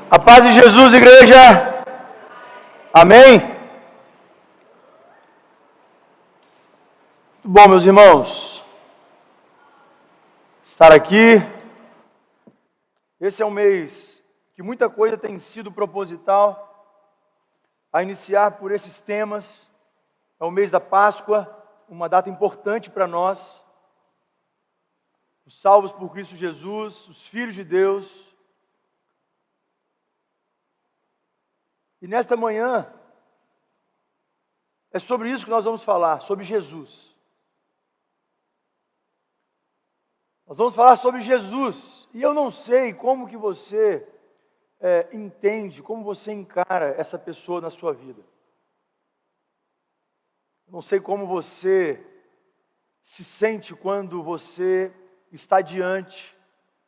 A paz de Jesus, igreja. Amém? Muito bom, meus irmãos, estar aqui. Esse é um mês que muita coisa tem sido proposital, a iniciar por esses temas. É o mês da Páscoa, uma data importante para nós. Os salvos por Cristo Jesus, os filhos de Deus. E nesta manhã, é sobre isso que nós vamos falar, sobre Jesus. Nós vamos falar sobre Jesus. E eu não sei como que você entende, como você encara essa pessoa na sua vida. Não sei como você se sente quando você está diante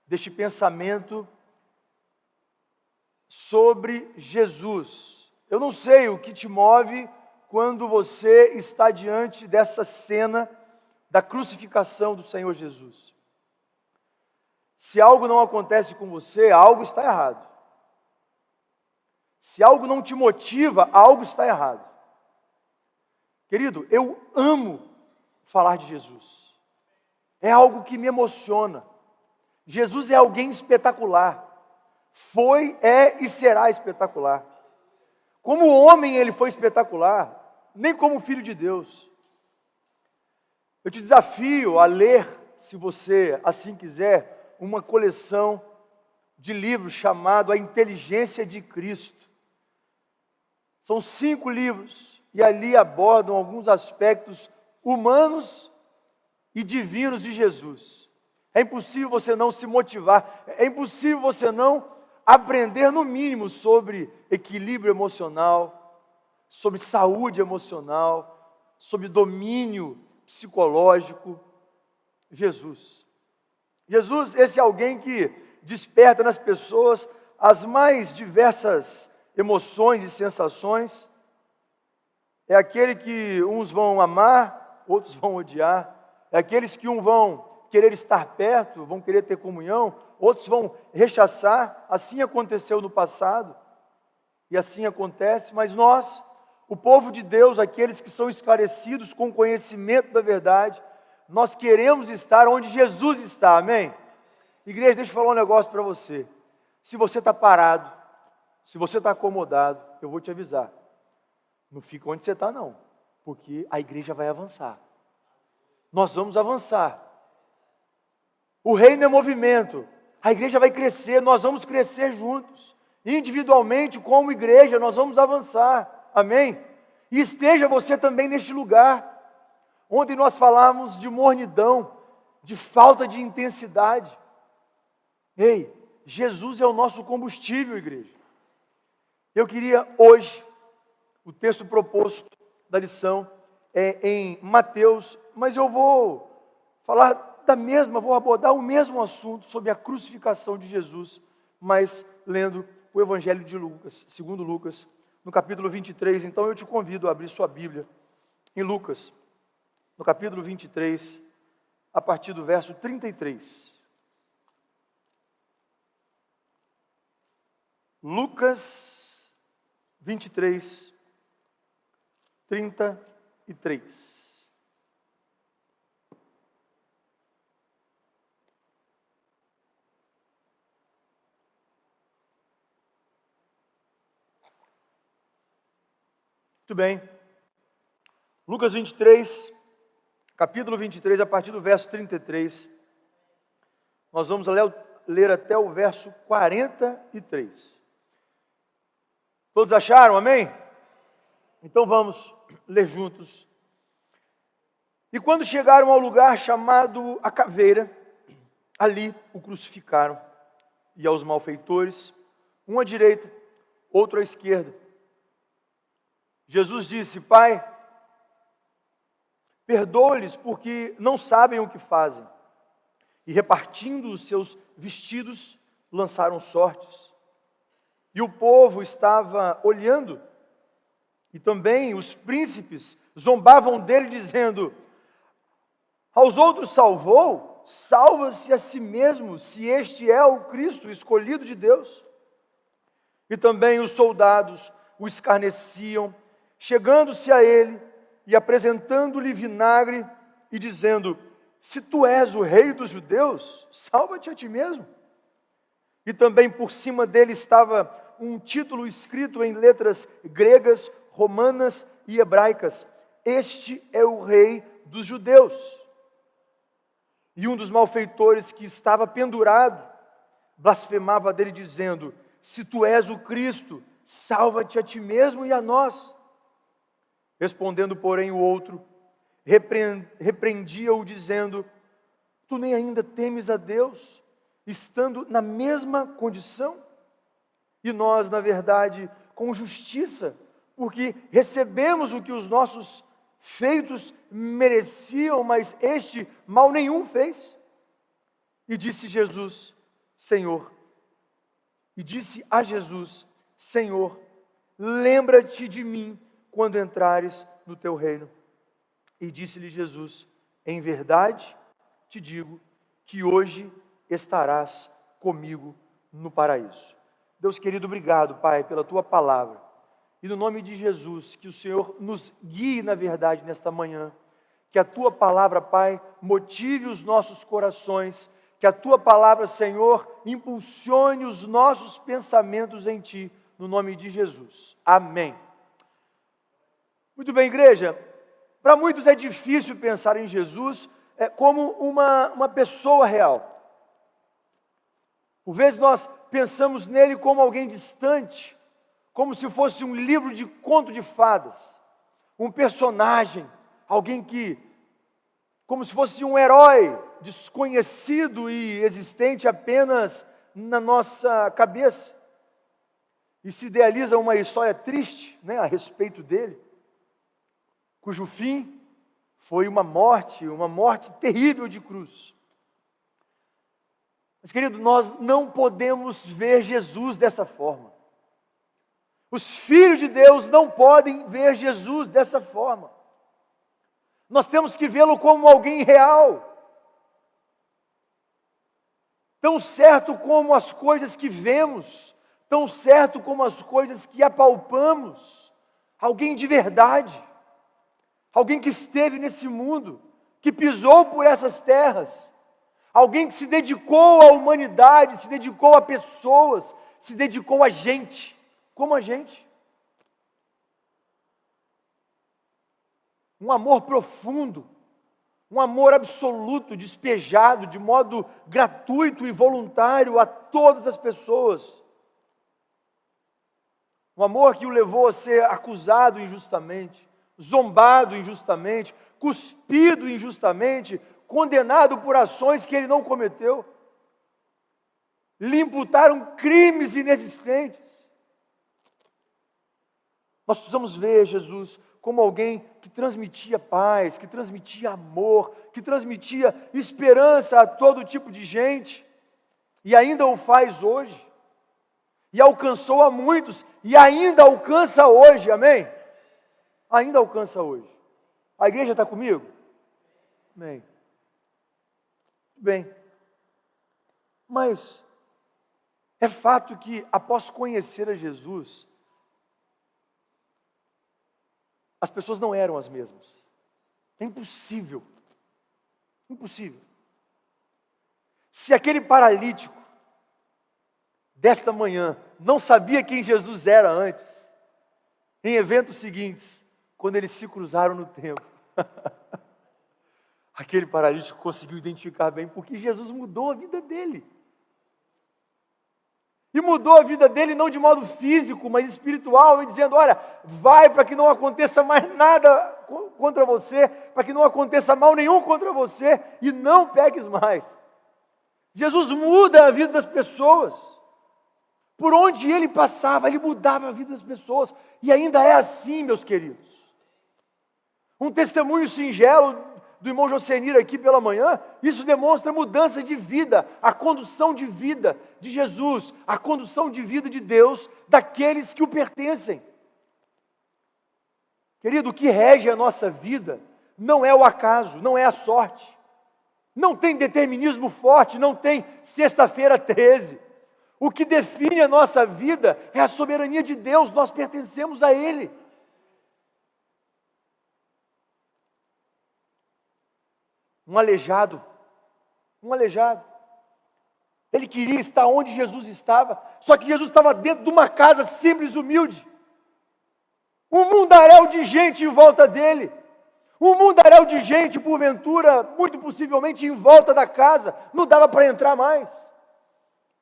deste pensamento sobre Jesus. Eu não sei o que te move quando você está diante dessa cena da crucificação do Senhor Jesus. Se algo não acontece com você, algo está errado. Se algo não te motiva, algo está errado. Querido, eu amo falar de Jesus. É algo que me emociona. Jesus é alguém espetacular. Foi, é e será espetacular. Como homem ele foi espetacular, nem como filho de Deus. Eu te desafio a ler, se você assim quiser, uma coleção de livros chamado A Inteligência de Cristo. São 5 livros e ali abordam alguns aspectos humanos e divinos de Jesus. É impossível você não se motivar, é impossível você não aprender no mínimo sobre equilíbrio emocional, sobre saúde emocional, sobre domínio psicológico. Jesus, esse é alguém que desperta nas pessoas as mais diversas emoções e sensações. É aquele que uns vão amar, outros vão odiar. É aqueles que vão querer estar perto, vão querer ter comunhão, outros vão rechaçar. Assim aconteceu no passado e assim acontece, mas nós, o povo de Deus, aqueles que são esclarecidos com conhecimento da verdade, nós queremos estar onde Jesus está, amém? Igreja, deixa eu falar um negócio para você. Se você está parado, se você está acomodado, eu vou te avisar, não fica onde você está não, porque a igreja vai avançar. Nós vamos avançar. O reino é movimento. A igreja vai crescer, nós vamos crescer juntos. Individualmente, como igreja, nós vamos avançar. Amém? E esteja você também neste lugar. Ontem nós falamos de mornidão, de falta de intensidade. Ei, Jesus é o nosso combustível, igreja. Eu queria hoje, o texto proposto da lição é em Mateus, mas eu vou falar vou abordar o mesmo assunto sobre a crucificação de Jesus, mas lendo o Evangelho de Lucas, segundo Lucas, no capítulo 23. Então eu te convido a abrir sua Bíblia em Lucas, no capítulo 23, a partir do verso 33. Lucas 23, 33. Muito bem. Lucas 23, capítulo 23, a partir do verso 33. Nós vamos ler até o verso 43. Todos acharam? Amém? Então vamos ler juntos. E quando chegaram ao lugar chamado a Caveira, ali o crucificaram, e aos malfeitores, um à direita, outro à esquerda. Jesus disse: Pai, perdoa-lhes porque não sabem o que fazem. E repartindo os seus vestidos, lançaram sortes. E o povo estava olhando, e também os príncipes zombavam dele, dizendo: aos outros salvou, salva-se a si mesmo, se este é o Cristo, o escolhido de Deus. E também os soldados o escarneciam, chegando-se a ele e apresentando-lhe vinagre e dizendo: se tu és o rei dos judeus, salva-te a ti mesmo. E também por cima dele estava um título escrito em letras gregas, romanas e hebraicas: este é o rei dos judeus. E um dos malfeitores que estava pendurado blasfemava dele dizendo: se tu és o Cristo, salva-te a ti mesmo e a nós. Respondendo, porém, o outro repreendia-o dizendo: tu nem ainda temes a Deus, estando na mesma condição? E nós, na verdade, com justiça, porque recebemos o que os nossos feitos mereciam, mas este mal nenhum fez. E disse a Jesus, Senhor, lembra-te de mim quando entrares no teu reino. E disse-lhe Jesus: em verdade te digo que hoje estarás comigo no paraíso. Deus querido, obrigado, Pai, pela tua palavra. E no nome de Jesus, que o Senhor nos guie na verdade nesta manhã. Que a tua palavra, Pai, motive os nossos corações. Que a tua palavra, Senhor, impulsione os nossos pensamentos em ti. No nome de Jesus. Amém. Muito bem, igreja. Para muitos é difícil pensar em Jesus como uma pessoa real. Por vezes nós pensamos nele como alguém distante, como se fosse um livro de conto de fadas, um personagem, alguém que, como se fosse um herói desconhecido e existente apenas na nossa cabeça. E se idealiza uma história triste, a respeito dele, cujo fim foi uma morte terrível de cruz. Mas, querido, nós não podemos ver Jesus dessa forma. Os filhos de Deus não podem ver Jesus dessa forma. Nós temos que vê-lo como alguém real. Tão certo como as coisas que vemos, tão certo como as coisas que apalpamos. Alguém de verdade. Alguém que esteve nesse mundo, que pisou por essas terras. Alguém que se dedicou à humanidade, se dedicou a pessoas, se dedicou a gente, como a gente. Um amor profundo, um amor absoluto, despejado de modo gratuito e voluntário a todas as pessoas. Um amor que o levou a ser acusado injustamente, zombado injustamente, cuspido injustamente, condenado por ações que ele não cometeu. Lhe imputaram crimes inexistentes. Nós precisamos ver Jesus como alguém que transmitia paz, que transmitia amor, que transmitia esperança a todo tipo de gente, e ainda o faz hoje, e alcançou a muitos, e ainda alcança hoje, amém? Ainda alcança hoje. A igreja está comigo? Amém. Bem, mas é fato que após conhecer a Jesus, as pessoas não eram as mesmas. É impossível. Impossível. Se aquele paralítico desta manhã não sabia quem Jesus era antes, em eventos seguintes, quando eles se cruzaram no templo, aquele paralítico conseguiu identificar bem, porque Jesus mudou a vida dele. E mudou a vida dele não de modo físico, mas espiritual, e dizendo: olha, vai para que não aconteça mais nada contra você, para que não aconteça mal nenhum contra você, e não peques mais. Jesus muda a vida das pessoas. Por onde ele passava, ele mudava a vida das pessoas. E ainda é assim, meus queridos. Um testemunho singelo do irmão Jocenir aqui pela manhã, isso demonstra a mudança de vida, a condução de vida de Jesus, a condução de vida de Deus, daqueles que o pertencem. Querido, o que rege a nossa vida não é o acaso, não é a sorte. Não tem determinismo forte, não tem sexta-feira 13. O que define a nossa vida é a soberania de Deus, nós pertencemos a Ele. Um aleijado, ele queria estar onde Jesus estava, só que Jesus estava dentro de uma casa simples, humilde. Um mundaréu de gente em volta dele, um mundaréu de gente, porventura, muito possivelmente em volta da casa, não dava para entrar mais.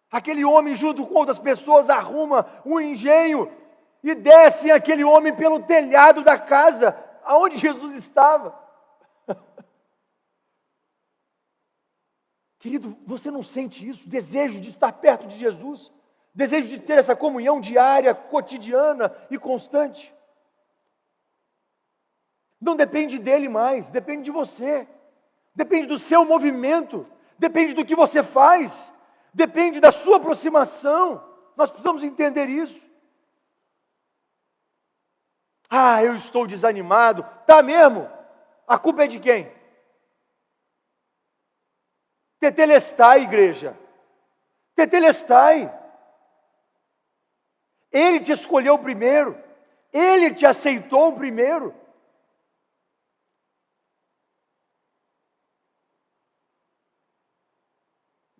Aquele homem, junto com outras pessoas, arruma um engenho e descem aquele homem pelo telhado da casa, aonde Jesus estava. Querido, você não sente isso? Desejo de estar perto de Jesus, desejo de ter essa comunhão diária, cotidiana e constante. Não depende dele mais, depende de você, depende do seu movimento, depende do que você faz, depende da sua aproximação. Nós precisamos entender isso. Ah, eu estou desanimado, tá mesmo? A culpa é de quem? Tetelestai, igreja. Tetelestai. Ele te escolheu primeiro. Ele te aceitou primeiro.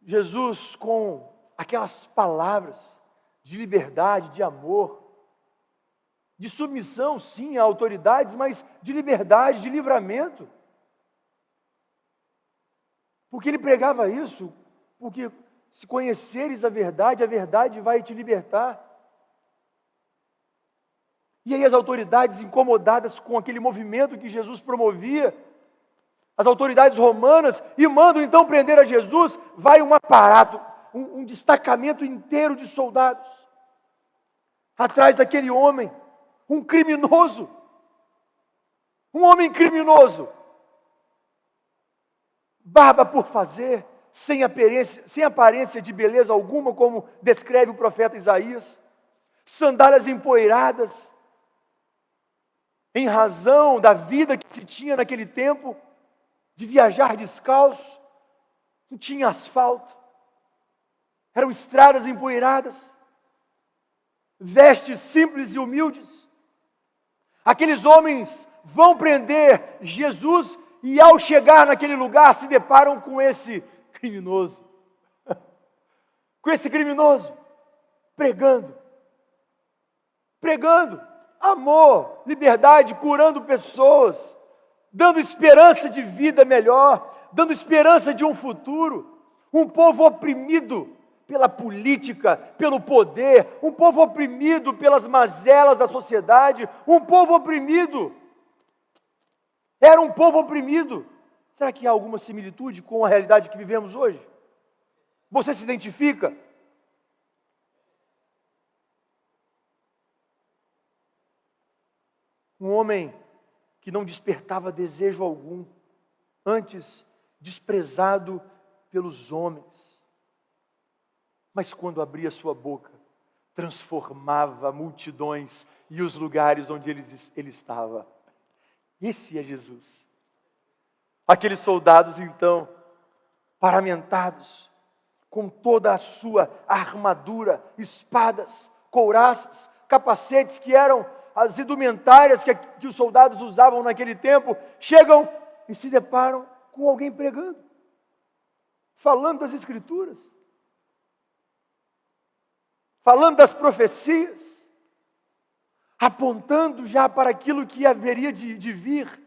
Jesus, com aquelas palavras de liberdade, de amor, de submissão, sim, a autoridades, mas de liberdade, de livramento. Porque ele pregava isso, porque se conheceres a verdade vai te libertar. E aí as autoridades, incomodadas com aquele movimento que Jesus promovia, as autoridades romanas, e mandam então prender a Jesus, vai um aparato, um destacamento inteiro de soldados, atrás daquele homem, um criminoso, um homem criminoso, barba por fazer, sem aparência de beleza alguma, como descreve o profeta Isaías, sandálias empoeiradas, em razão da vida que se tinha naquele tempo, de viajar descalço, não tinha asfalto, eram estradas empoeiradas, vestes simples e humildes. Aqueles homens vão prender Jesus e ao chegar naquele lugar se deparam com esse criminoso, pregando amor, liberdade, curando pessoas, dando esperança de vida melhor, dando esperança de um futuro. Um povo oprimido pela política, pelo poder, um povo oprimido pelas mazelas da sociedade, um povo oprimido. Era um povo oprimido. Será que há alguma similitude com a realidade que vivemos hoje? Você se identifica? Um homem que não despertava desejo algum, antes desprezado pelos homens, mas quando abria sua boca, transformava multidões e os lugares onde ele estava. Esse é Jesus. Aqueles soldados, então, paramentados, com toda a sua armadura, espadas, couraças, capacetes, que eram as indumentárias que os soldados usavam naquele tempo, chegam e se deparam com alguém pregando, falando das Escrituras, falando das profecias, apontando já para aquilo que haveria de vir,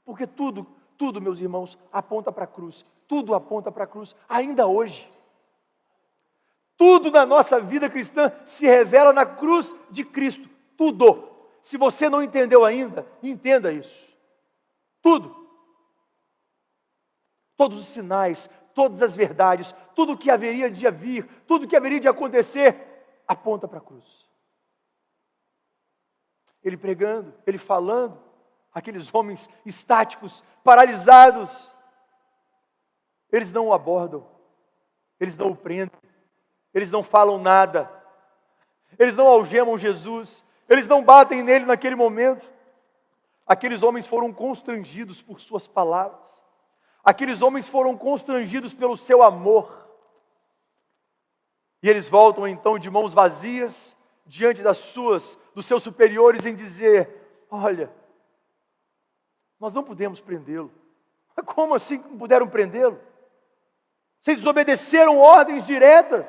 porque tudo, meus irmãos, aponta para a cruz, tudo aponta para a cruz, ainda hoje. Tudo na nossa vida cristã se revela na cruz de Cristo, tudo. Se você não entendeu ainda, entenda isso. Tudo. Todos os sinais, todas as verdades, tudo o que haveria de vir, tudo o que haveria de acontecer, aponta para a cruz. Ele pregando, ele falando, aqueles homens estáticos, paralisados, eles não o abordam, eles não o prendem, eles não falam nada, eles não algemam Jesus, eles não batem nele naquele momento. Aqueles homens foram constrangidos por suas palavras, aqueles homens foram constrangidos pelo seu amor, E eles voltam então de mãos vazias diante dos seus superiores em dizer: olha, nós não podemos prendê-lo. Como assim não puderam prendê-lo? Vocês desobedeceram ordens diretas.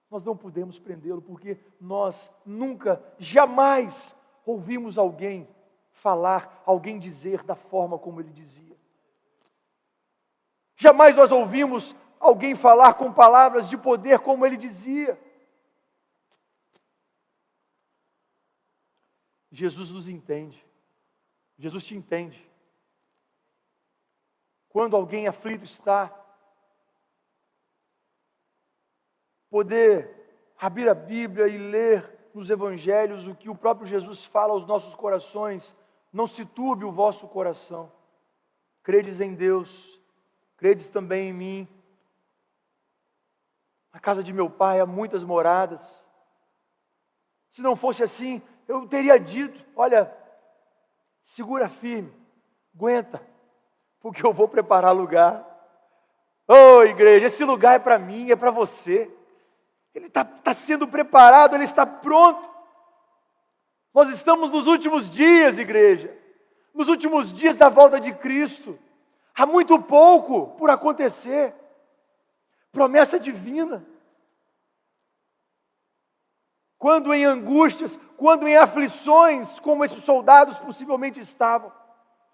Nós não podemos prendê-lo porque nós nunca, jamais ouvimos alguém falar, alguém dizer da forma como ele dizia. Jamais nós ouvimos alguém falar com palavras de poder como ele dizia. Jesus nos entende. Jesus te entende. Quando alguém aflito está, poder abrir a Bíblia e ler nos Evangelhos o que o próprio Jesus fala aos nossos corações. Não se turbe o vosso coração. Credes em Deus, credes também em mim. Na casa de meu pai há muitas moradas. Se não fosse assim, eu teria dito: olha, segura firme, aguenta, porque eu vou preparar lugar. Ô igreja, esse lugar é para mim, é para você. Ele está sendo preparado, ele está pronto. Nós estamos nos últimos dias, igreja, nos últimos dias da volta de Cristo. Há muito pouco por acontecer. Promessa divina. Quando em angústias, quando em aflições, como esses soldados possivelmente estavam,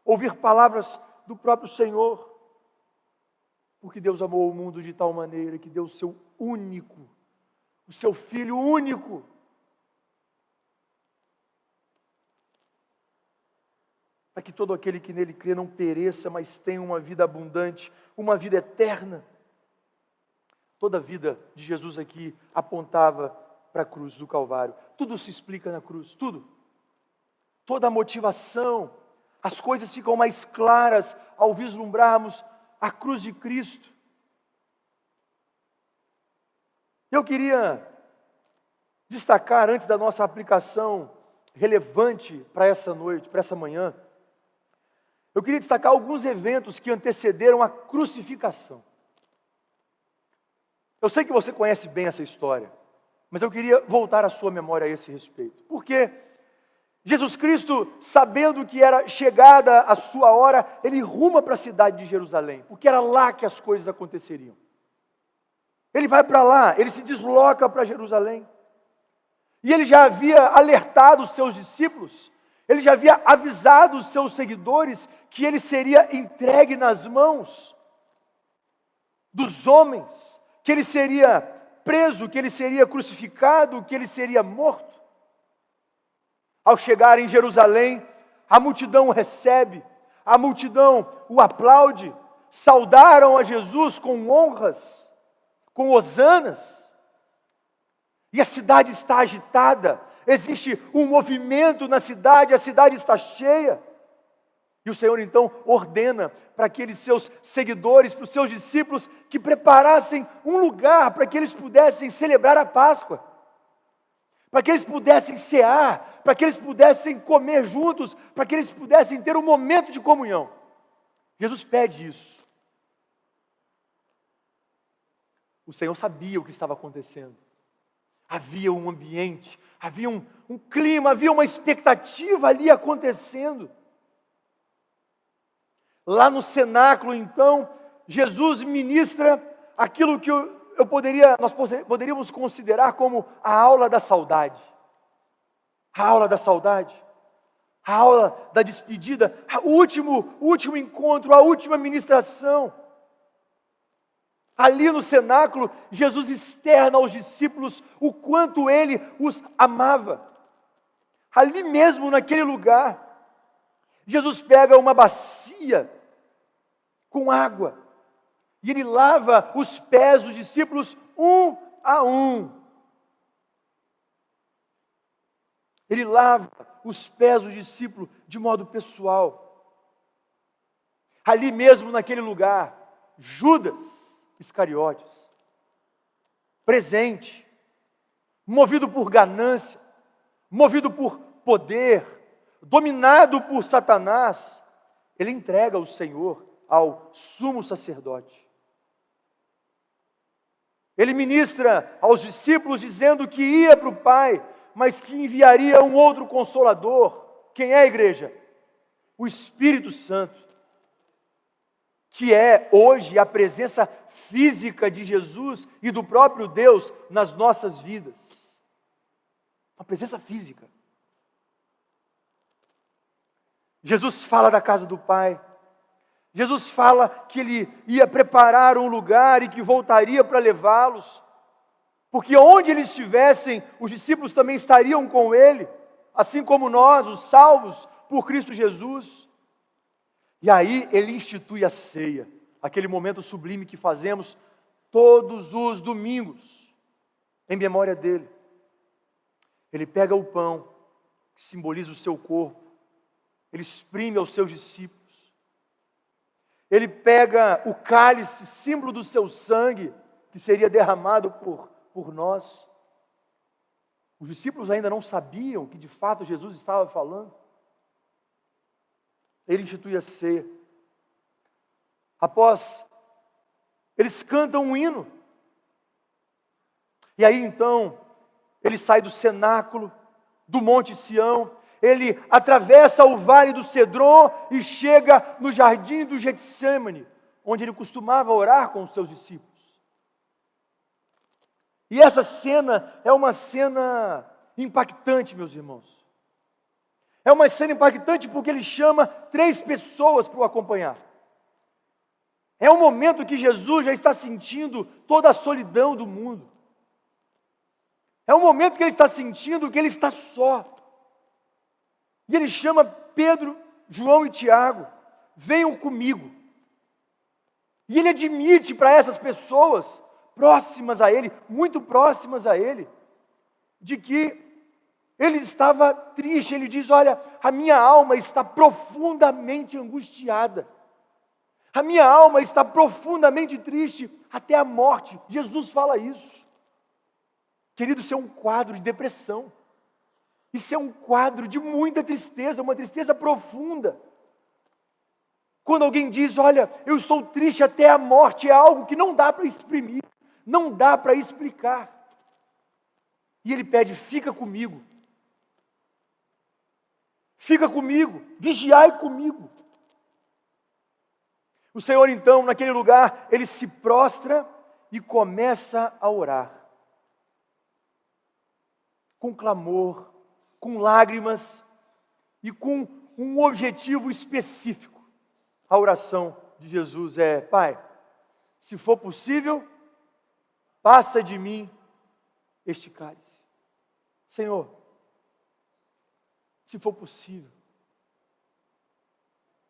ouvir palavras do próprio Senhor. Porque Deus amou o mundo de tal maneira que deu o seu único, o seu Filho único, para que todo aquele que nele crê não pereça, mas tenha uma vida abundante, uma vida eterna. Toda a vida de Jesus aqui apontava para a cruz do Calvário. Tudo se explica na cruz, tudo. Toda a motivação, as coisas ficam mais claras ao vislumbrarmos a cruz de Cristo. Eu queria destacar, antes da nossa aplicação relevante para essa noite, para essa manhã, eu queria destacar alguns eventos que antecederam a crucificação. Eu sei que você conhece bem essa história, mas eu queria voltar a sua memória a esse respeito. Porque Jesus Cristo, sabendo que era chegada a sua hora, ele ruma para a cidade de Jerusalém, porque era lá que as coisas aconteceriam. Ele vai para lá, ele se desloca para Jerusalém. E ele já havia alertado os seus discípulos, ele já havia avisado os seus seguidores que ele seria entregue nas mãos dos homens, que ele seria preso, que ele seria crucificado, que ele seria morto. Ao chegar em Jerusalém, a multidão o recebe, a multidão o aplaude, saudaram a Jesus com honras, com hosanas. E a cidade está agitada, existe um movimento na cidade, a cidade está cheia. E o Senhor então ordena para aqueles seus seguidores, para os seus discípulos, que preparassem um lugar para que eles pudessem celebrar a Páscoa, para que eles pudessem cear, para que eles pudessem comer juntos, para que eles pudessem ter um momento de comunhão. Jesus pede isso. O Senhor sabia o que estava acontecendo. Havia um ambiente, havia um clima, havia uma expectativa ali acontecendo. Lá no cenáculo, então, Jesus ministra aquilo que nós poderíamos considerar como a aula da saudade. A aula da saudade. A aula da despedida. O último encontro, a última ministração. Ali no cenáculo, Jesus externa aos discípulos o quanto ele os amava. Ali mesmo, naquele lugar, Jesus pega uma bacia com água e ele lava os pés dos discípulos um a um. Ele lava os pés dos discípulos de modo pessoal. Ali mesmo, naquele lugar, Judas Iscariotes, presente, movido por ganância, movido por poder, dominado por Satanás, ele entrega o Senhor ao sumo sacerdote. Ele ministra aos discípulos dizendo que ia para o Pai, mas que enviaria um outro Consolador. Quem é a igreja? O Espírito Santo, que é hoje a presença física de Jesus e do próprio Deus nas nossas vidas. Uma presença física. Jesus fala da casa do Pai. Jesus fala que Ele ia preparar um lugar e que voltaria para levá-los. Porque onde eles estivessem, os discípulos também estariam com Ele, assim como nós, os salvos por Cristo Jesus. E aí Ele institui a ceia, aquele momento sublime que fazemos todos os domingos, em memória dEle. Ele pega o pão, que simboliza o seu corpo, Ele exprime aos seus discípulos. Ele pega o cálice, símbolo do seu sangue, que seria derramado por nós. Os discípulos ainda não sabiam que de fato Jesus estava falando. Ele institui a ceia. Após, eles cantam um hino. E aí então, ele sai do cenáculo, do Monte Sião, ele atravessa o vale do Cedron e chega no jardim do Getsêmani, onde ele costumava orar com os seus discípulos. E essa cena é uma cena impactante, meus irmãos. É uma cena impactante porque ele chama 3 pessoas para o acompanhar. É um momento que Jesus já está sentindo toda a solidão do mundo. É um momento que ele está sentindo que ele está só. E ele chama Pedro, João e Tiago, venham comigo. E ele admite para essas pessoas, próximas a ele, muito próximas a ele, de que ele estava triste. Ele diz: olha, a minha alma está profundamente angustiada. A minha alma está profundamente triste até a morte. Jesus fala isso. Querido, isso é um quadro de depressão. Isso é um quadro de muita tristeza, uma tristeza profunda. Quando alguém diz: olha, eu estou triste até a morte, é algo que não dá para exprimir, não dá para explicar. E ele pede: fica comigo. Fica comigo, vigiai comigo. O Senhor então, naquele lugar, ele se prostra e começa a orar. Com clamor, com lágrimas e com um objetivo específico. A oração de Jesus é: Pai, se for possível, passa de mim este cálice. Senhor, se for possível,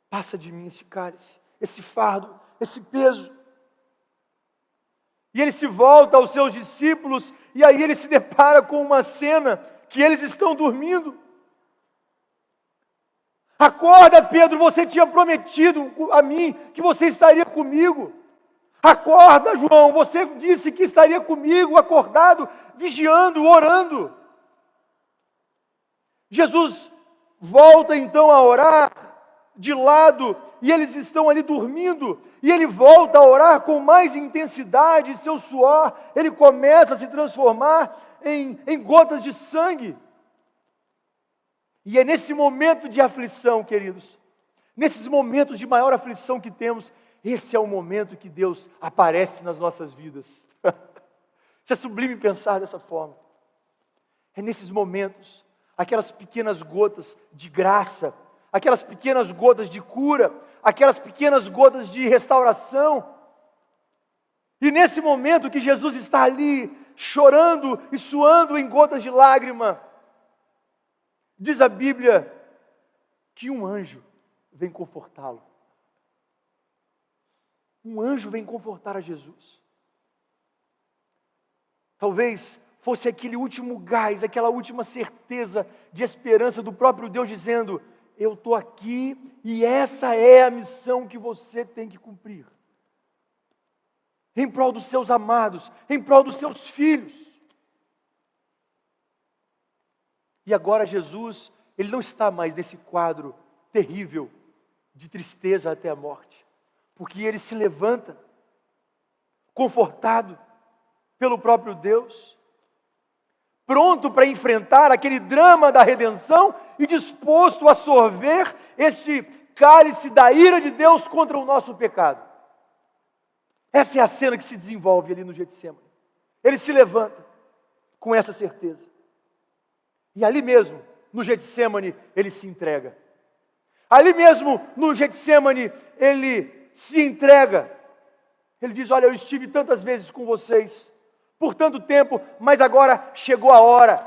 passa de mim este cálice, esse fardo, esse peso. E ele se volta aos seus discípulos e aí ele se depara com uma cena que eles estão dormindo. Acorda, Pedro, você tinha prometido a mim que você estaria comigo. Acorda, João, você disse que estaria comigo, acordado, vigiando, orando. Jesus volta então a orar de lado, e eles estão ali dormindo, e ele volta a orar com mais intensidade, seu suor, ele começa a se transformar em gotas de sangue. E é nesse momento de aflição, queridos, nesses momentos de maior aflição que temos, esse é o momento que Deus aparece nas nossas vidas. Isso é sublime pensar dessa forma. É nesses momentos, aquelas pequenas gotas de graça, aquelas pequenas gotas de cura, aquelas pequenas gotas de restauração. E nesse momento que Jesus está ali, chorando e suando em gotas de lágrima, diz a Bíblia que um anjo vem confortá-lo. Um anjo vem confortar a Jesus. Talvez fosse aquele último gás, aquela última certeza de esperança do próprio Deus dizendo: eu estou aqui e essa é a missão que você tem que cumprir. Em prol dos seus amados, em prol dos seus filhos. E agora Jesus, ele não está mais nesse quadro terrível de tristeza até a morte, porque ele se levanta, confortado pelo próprio Deus, pronto para enfrentar aquele drama da redenção e disposto a sorver este cálice da ira de Deus contra o nosso pecado. Essa é a cena que se desenvolve ali no Getsemane. Ele se levanta com essa certeza. E ali mesmo, no Getsemane, ele se entrega. Ali mesmo, no Getsemane, ele se entrega. Ele diz: olha, eu estive tantas vezes com vocês, por tanto tempo, mas agora chegou a hora.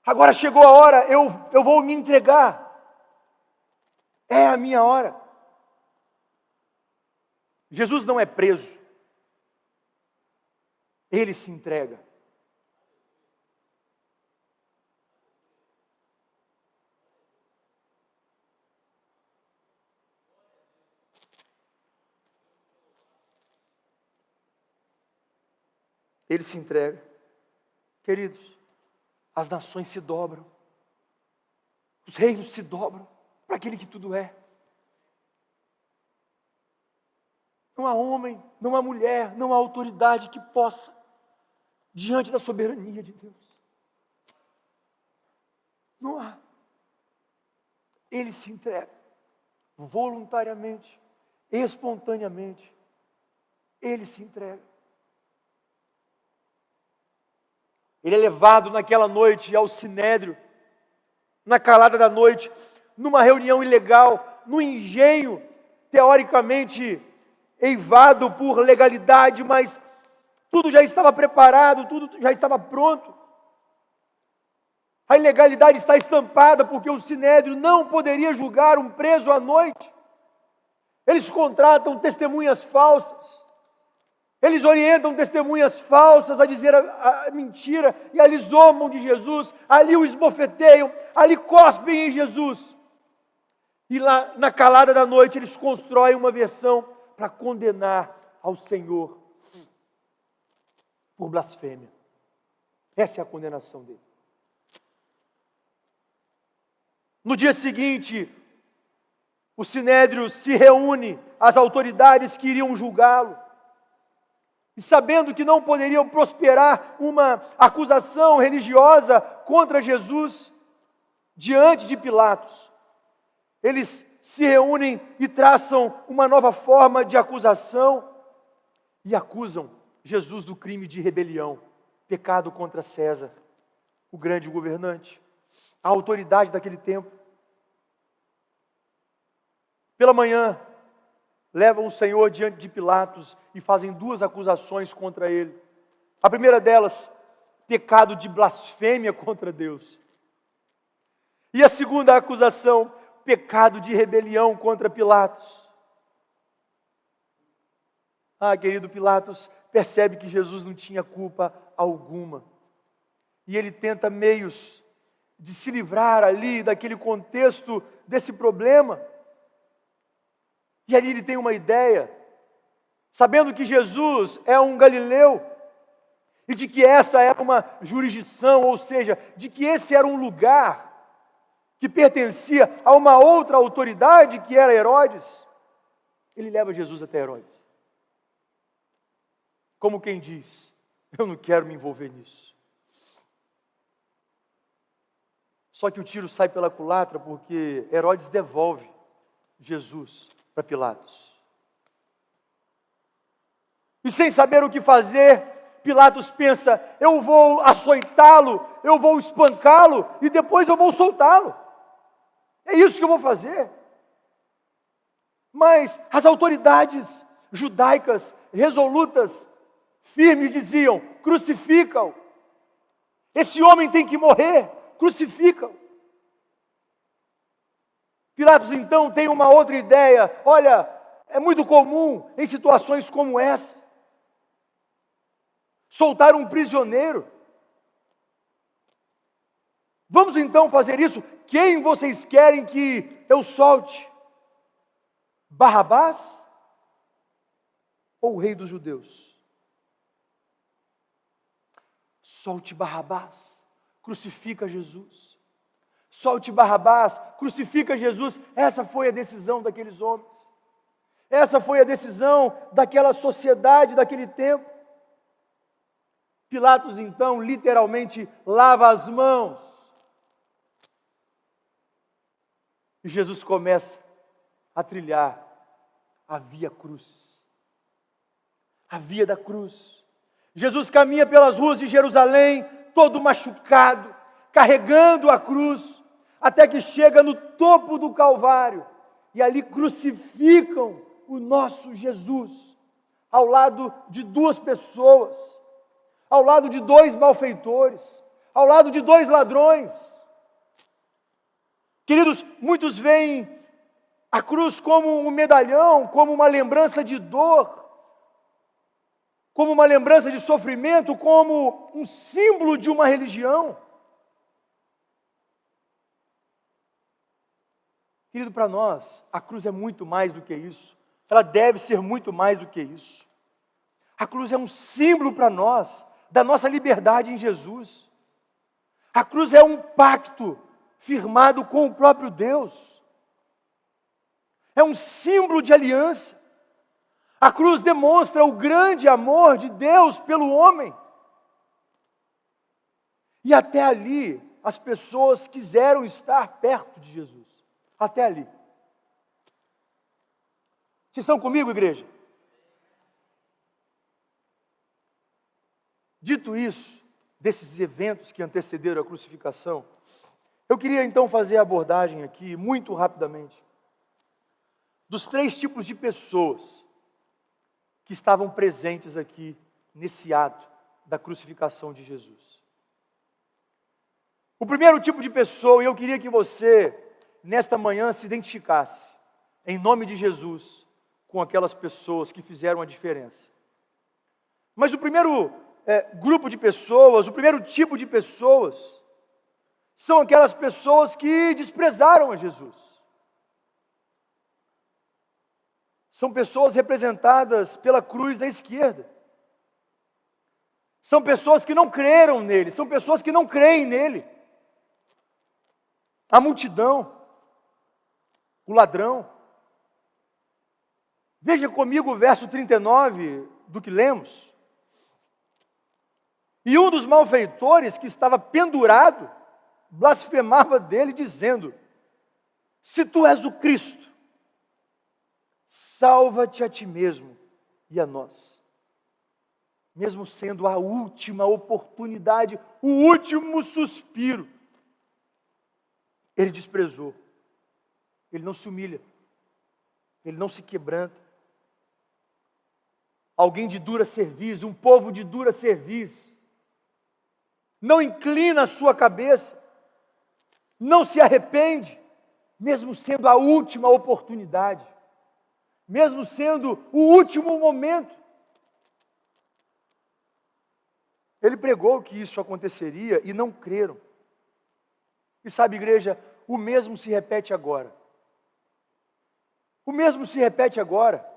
Agora chegou a hora, eu vou me entregar. É a minha hora. Jesus não é preso. Ele se entrega. Ele se entrega. Queridos, as nações se dobram. Os reinos se dobram para aquele que tudo é. Não há homem, não há mulher, não há autoridade que possa, diante da soberania de Deus. Não há. Ele se entrega voluntariamente, espontaneamente. Ele se entrega. Ele é levado naquela noite ao sinédrio, na calada da noite, numa reunião ilegal, no engenho, teoricamente eivado por legalidade, mas tudo já estava preparado, tudo já estava pronto. A ilegalidade está estampada porque o sinédrio não poderia julgar um preso à noite. Eles contratam testemunhas falsas. Eles orientam testemunhas falsas a dizer a mentira, e ali zombam de Jesus, ali o esbofeteiam, ali cospem em Jesus. E lá na calada da noite eles constroem uma versão para condenar ao Senhor por blasfêmia. Essa é a condenação dele. No dia seguinte, o sinédrio se reúne, as autoridades que iriam julgá-lo. E sabendo que não poderiam prosperar uma acusação religiosa contra Jesus diante de Pilatos, eles se reúnem e traçam uma nova forma de acusação e acusam Jesus do crime de rebelião, pecado contra César, o grande governante, a autoridade daquele tempo. Pela manhã, levam o Senhor diante de Pilatos e fazem duas acusações contra ele. A primeira delas, pecado de blasfêmia contra Deus. E a segunda acusação, pecado de rebelião contra Pilatos. Ah, querido, Pilatos percebe que Jesus não tinha culpa alguma. E ele tenta meios de se livrar ali daquele contexto, desse problema. E ali ele tem uma ideia, sabendo que Jesus é um galileu, e de que essa era uma jurisdição, ou seja, de que esse era um lugar que pertencia a uma outra autoridade que era Herodes. Ele leva Jesus até Herodes. Como quem diz: eu não quero me envolver nisso. Só que o tiro sai pela culatra porque Herodes devolve Jesus para Pilatos. E sem saber o que fazer, Pilatos pensa: eu vou açoitá-lo, eu vou espancá-lo e depois eu vou soltá-lo. É isso que eu vou fazer. Mas as autoridades judaicas, resolutas, firmes, diziam: crucifica-o. Esse homem tem que morrer, crucifica-o. Pilatos então tem uma outra ideia. Olha, é muito comum em situações como essa soltar um prisioneiro. Vamos então fazer isso. Quem vocês querem que eu solte? Barrabás ou o rei dos judeus? Solte Barrabás, crucifica Jesus. Solte Barrabás, crucifica Jesus. Essa foi a decisão daqueles homens. Essa foi a decisão daquela sociedade, daquele tempo. Pilatos, então, literalmente lava as mãos. E Jesus começa a trilhar a via crucis, a via da cruz. Jesus caminha pelas ruas de Jerusalém, todo machucado, carregando a cruz, até que chega no topo do Calvário, e ali crucificam o nosso Jesus, ao lado de duas pessoas, ao lado de dois malfeitores, ao lado de dois ladrões. Queridos, muitos veem a cruz como um medalhão, como uma lembrança de dor, como uma lembrança de sofrimento, como um símbolo de uma religião. Querido, para nós, a cruz é muito mais do que isso. Ela deve ser muito mais do que isso. A cruz é um símbolo para nós, da nossa liberdade em Jesus. A cruz é um pacto firmado com o próprio Deus. É um símbolo de aliança. A cruz demonstra o grande amor de Deus pelo homem. E até ali, as pessoas quiseram estar perto de Jesus. Até ali. Vocês estão comigo, igreja? Dito isso, desses eventos que antecederam a crucificação, eu queria então fazer a abordagem aqui, muito rapidamente, dos 3 tipos de pessoas que estavam presentes aqui nesse ato da crucificação de Jesus. O primeiro tipo de pessoa, e eu queria que você, nesta manhã, se identificasse, em nome de Jesus, com aquelas pessoas que fizeram a diferença. Mas o primeiro grupo de pessoas, o primeiro tipo de pessoas, são aquelas pessoas que desprezaram a Jesus. São pessoas representadas pela cruz da esquerda. São pessoas que não creram nele, são pessoas que não creem nele. A multidão, o ladrão. Veja comigo o verso 39 do que lemos. E um dos malfeitores que estava pendurado, blasfemava dele, dizendo: se tu és o Cristo, salva-te a ti mesmo e a nós. Mesmo sendo a última oportunidade, o último suspiro, ele desprezou. Ele não se humilha, ele não se quebranta. Alguém de dura cerviz, um povo de dura cerviz, não inclina a sua cabeça, não se arrepende, mesmo sendo a última oportunidade, mesmo sendo o último momento. Ele pregou que isso aconteceria e não creram. E sabe, igreja, o mesmo se repete agora. O mesmo se repete agora.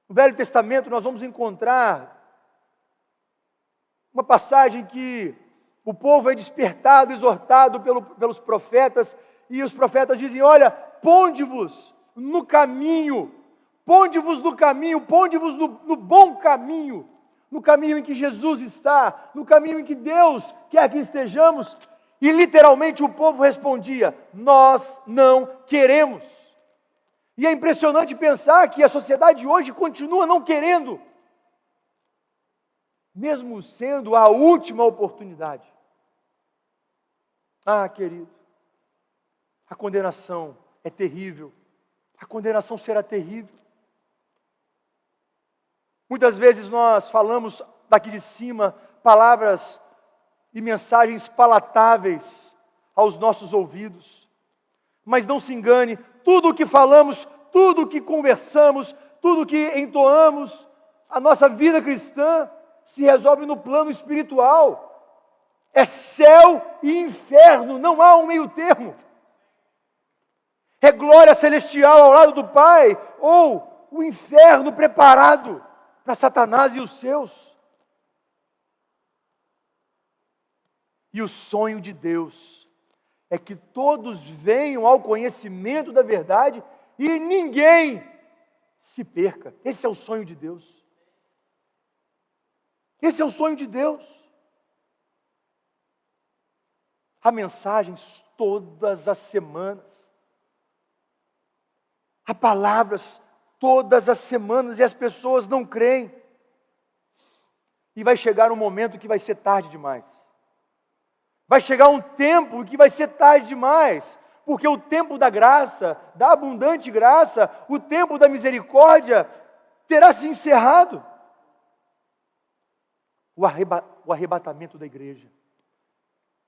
No Velho Testamento nós vamos encontrar uma passagem que o povo é despertado, exortado pelos profetas, e os profetas dizem: olha, ponde-vos no caminho, ponde-vos no caminho, ponde-vos no bom caminho, no caminho em que Jesus está, no caminho em que Deus quer que estejamos. E literalmente o povo respondia: nós não queremos. E é impressionante pensar que a sociedade hoje continua não querendo, mesmo sendo a última oportunidade. Ah, querido, a condenação é terrível, a condenação será terrível. Muitas vezes nós falamos daqui de cima palavras e mensagens palatáveis aos nossos ouvidos, mas não se engane, tudo o que falamos, tudo o que conversamos, tudo o que entoamos, a nossa vida cristã se resolve no plano espiritual. É céu e inferno, não há um meio termo. É glória celestial ao lado do Pai, ou o inferno preparado para Satanás e os seus. E o sonho de Deus é que todos venham ao conhecimento da verdade e ninguém se perca. Esse é o sonho de Deus. Esse é o sonho de Deus. Há mensagens todas as semanas. Há palavras todas as semanas e as pessoas não creem. E vai chegar um momento que vai ser tarde demais. Vai chegar um tempo que vai ser tarde demais, porque o tempo da graça, da abundante graça, o tempo da misericórdia terá se encerrado. O arrebatamento da igreja.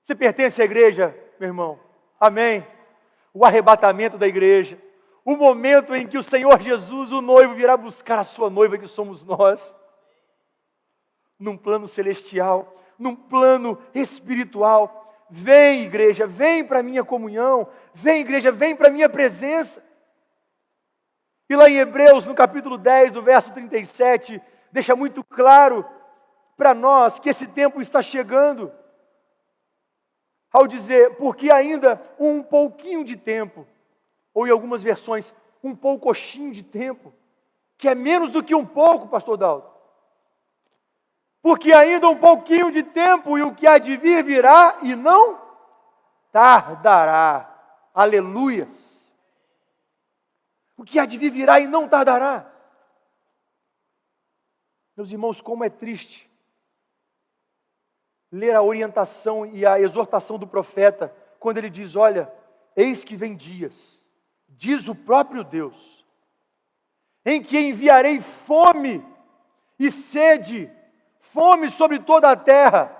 Você pertence à igreja, meu irmão? Amém? O arrebatamento da igreja. O momento em que o Senhor Jesus, o noivo, virá buscar a sua noiva, que somos nós. Num plano celestial, num plano espiritual. Vem, igreja, vem para a minha comunhão. Vem, igreja, vem para a minha presença. E lá em Hebreus, no capítulo 10, no verso 37, deixa muito claro para nós que esse tempo está chegando. Ao dizer, porque ainda um pouquinho de tempo, ou em algumas versões, um poucochinho de tempo, que é menos do que um pouco, pastor Dalton. Porque ainda um pouquinho de tempo e o que há de vir virá e não tardará. Aleluias. O que há de vir virá e não tardará. Meus irmãos, como é triste ler a orientação e a exortação do profeta, quando ele diz, olha, eis que vem dias, diz o próprio Deus, em que enviarei fome e sede, fome sobre toda a terra,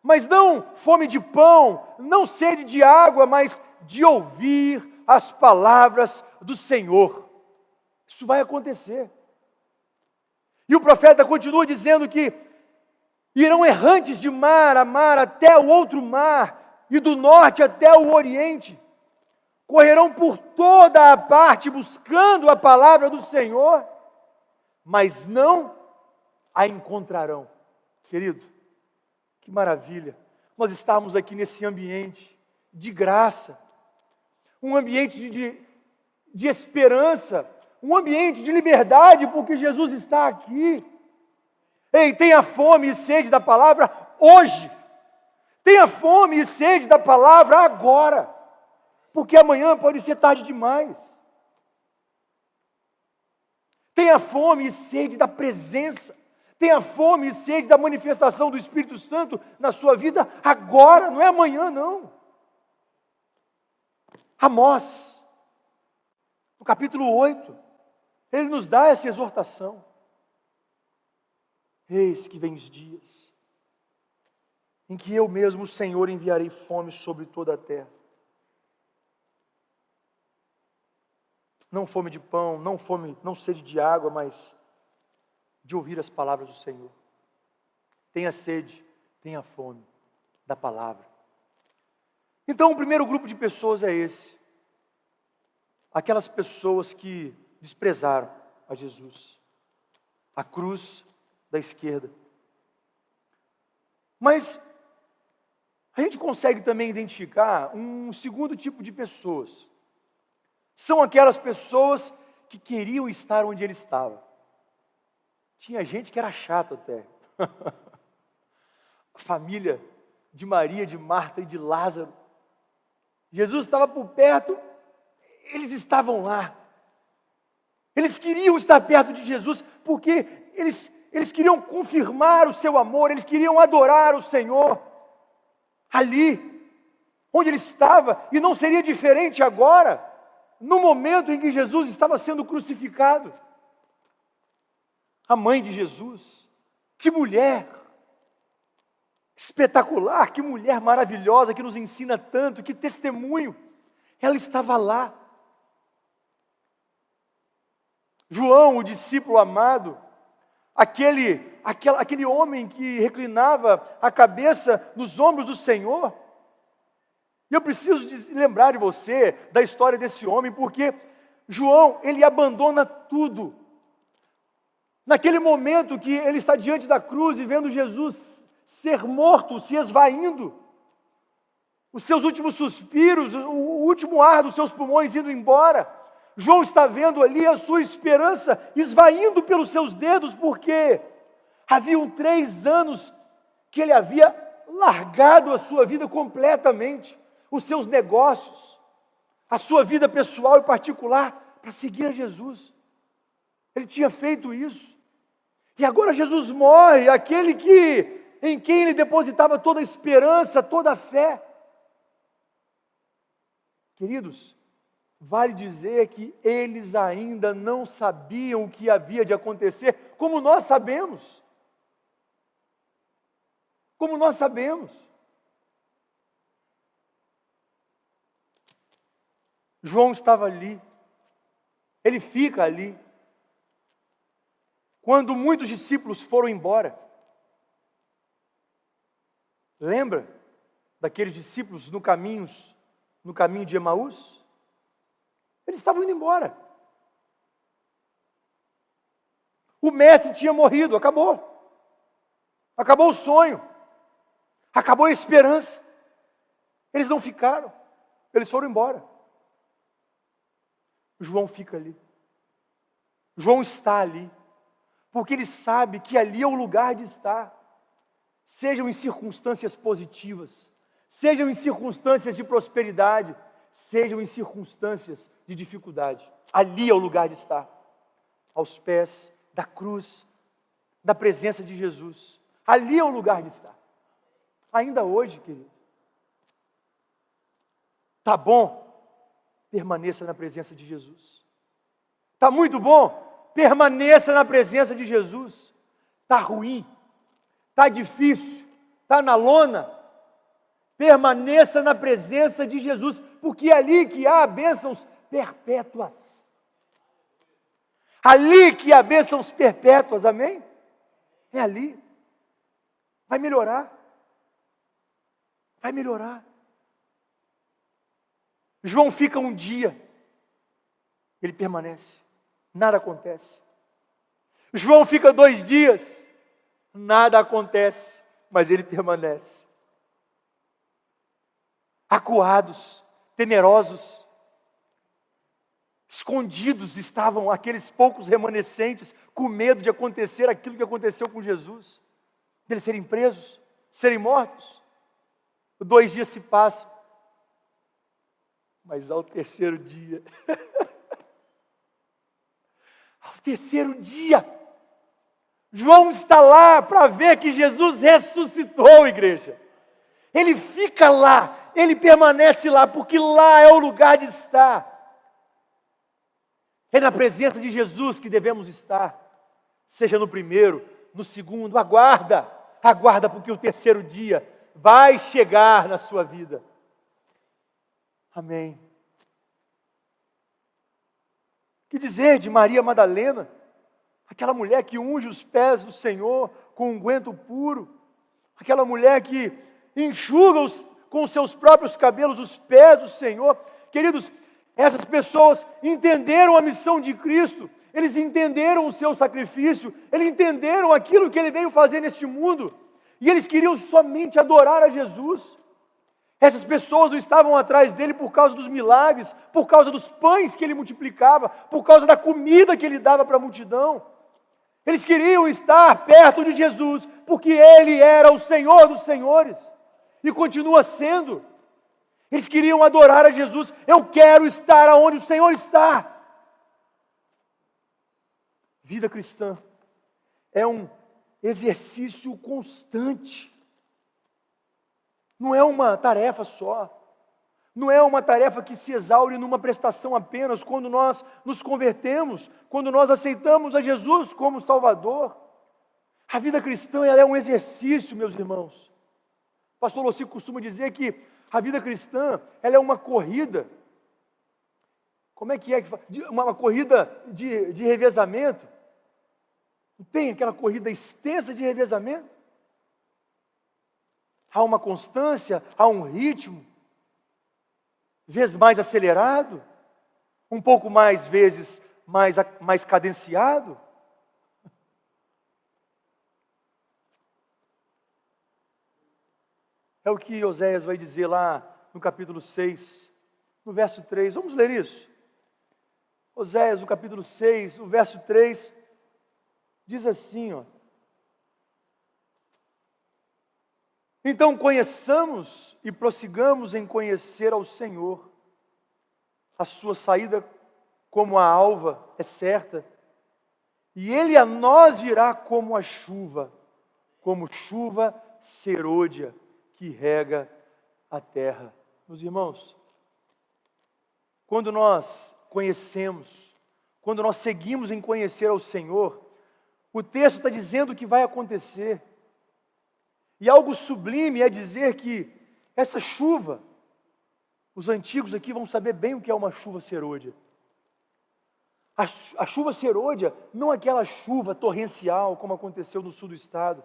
mas não fome de pão, não sede de água, mas de ouvir as palavras do Senhor. Isso vai acontecer. E o profeta continua dizendo que irão errantes de mar a mar até o outro mar, e do norte até o oriente. Correrão por toda a parte buscando a palavra do Senhor, mas não a encontrarão. Querido, que maravilha nós estarmos aqui nesse ambiente de graça, um ambiente de esperança, um ambiente de liberdade, porque Jesus está aqui. Ei, tenha fome e sede da palavra hoje. Tenha fome e sede da palavra agora. Porque amanhã pode ser tarde demais. Tenha fome e sede da presença. Tenha fome e sede da manifestação do Espírito Santo na sua vida agora, não é amanhã não. Amós, no capítulo 8, ele nos dá essa exortação. Eis que vem os dias em que eu mesmo, o Senhor, enviarei fome sobre toda a terra. Não fome de pão, não sede de água, mas de ouvir as palavras do Senhor. Tenha sede, tenha fome da palavra. Então, o primeiro grupo de pessoas é esse. Aquelas pessoas que desprezaram a Jesus. A cruz da esquerda. Mas a gente consegue também identificar um segundo tipo de pessoas. São aquelas pessoas que queriam estar onde ele estava. Tinha gente que era chato até. A família de Maria, de Marta e de Lázaro. Jesus estava por perto, eles estavam lá. Eles queriam estar perto de Jesus porque eles queriam confirmar o seu amor, eles queriam adorar o Senhor ali, onde ele estava, e não seria diferente agora, no momento em que Jesus estava sendo crucificado. A mãe de Jesus, que mulher espetacular, que mulher maravilhosa, que nos ensina tanto, que testemunho, ela estava lá. João, o discípulo amado, aquele homem que reclinava a cabeça nos ombros do Senhor. E eu preciso lembrar de você da história desse homem, porque João, ele abandona tudo. Naquele momento que ele está diante da cruz e vendo Jesus ser morto, se esvaindo, os seus últimos suspiros, o último ar dos seus pulmões indo embora, João está vendo ali a sua esperança esvaindo pelos seus dedos, porque Haviam 3 anos que ele havia largado a sua vida completamente, os seus negócios, a sua vida pessoal e particular, para seguir a Jesus. Ele tinha feito isso. E agora Jesus morre, aquele em quem ele depositava toda a esperança, toda a fé. Queridos, vale dizer que eles ainda não sabiam o que havia de acontecer, como nós sabemos. Como nós sabemos. João estava ali, ele fica ali. Quando muitos discípulos foram embora, lembra daqueles discípulos no caminho de Emaús? Eles estavam indo embora. O mestre tinha morrido, acabou. Acabou o sonho. Acabou a esperança. Eles não ficaram, eles foram embora. João fica ali. João está ali, porque ele sabe que ali é o lugar de estar. Sejam em circunstâncias positivas, sejam em circunstâncias de prosperidade, sejam em circunstâncias de dificuldade. Ali é o lugar de estar, aos pés da cruz, da presença de Jesus. Ali é o lugar de estar. Ainda hoje, querido. Tá bom? Permaneça na presença de Jesus. Tá muito bom? Permaneça na presença de Jesus. Tá ruim? Tá difícil? Tá na lona? Permaneça na presença de Jesus, porque é ali que há bênçãos perpétuas. Ali que há bênçãos perpétuas, amém? É ali. Vai melhorar. Vai melhorar. João fica um dia, ele permanece, nada acontece. João fica 2 dias, nada acontece, mas ele permanece. Acuados, temerosos, escondidos estavam aqueles poucos remanescentes, com medo de acontecer aquilo que aconteceu com Jesus, deles serem presos, serem mortos. 2 dias se passam. Mas ao 3º dia, ao 3º dia, João está lá para ver que Jesus ressuscitou, igreja. Ele fica lá, ele permanece lá, porque lá é o lugar de estar. É na presença de Jesus que devemos estar, seja no 1º, no 2º, aguarda, porque o 3º dia vai chegar na sua vida. Amém. Que dizer de Maria Madalena, aquela mulher que unge os pés do Senhor com unguento puro, aquela mulher que enxuga com os seus próprios cabelos os pés do Senhor. Queridos, essas pessoas entenderam a missão de Cristo, eles entenderam o seu sacrifício, eles entenderam aquilo que Ele veio fazer neste mundo, e eles queriam somente adorar a Jesus. Essas pessoas não estavam atrás dele por causa dos milagres, por causa dos pães que ele multiplicava, por causa da comida que ele dava para a multidão. Eles queriam estar perto de Jesus, porque ele era o Senhor dos senhores, e continua sendo. Eles queriam adorar a Jesus. Eu quero estar onde o Senhor está. Vida cristã é um exercício constante. Não é uma tarefa só. Não é uma tarefa que se exaure numa prestação apenas quando nós nos convertemos, quando nós aceitamos a Jesus como Salvador. A vida cristã ela é um exercício, meus irmãos. O pastor Locico costuma dizer que a vida cristã ela é uma corrida. Como é que é? Uma corrida de revezamento. Não tem aquela corrida extensa de revezamento? Há uma constância, há um ritmo, vezes mais acelerado, um pouco mais vezes mais cadenciado. É o que Oséias vai dizer lá no capítulo 6, no verso 3. Vamos ler isso? Oséias, no capítulo 6, o verso 3, diz assim, ó: Então conheçamos e prossigamos em conhecer ao Senhor. A sua saída como a alva é certa, e Ele a nós virá como chuva serôdia que rega a terra. Meus irmãos, quando nós conhecemos, quando nós seguimos em conhecer ao Senhor, o texto está dizendo que vai acontecer. E algo sublime é dizer que essa chuva, os antigos aqui vão saber bem o que é uma chuva serôdia. A chuva serôdia não é aquela chuva torrencial, como aconteceu no sul do estado.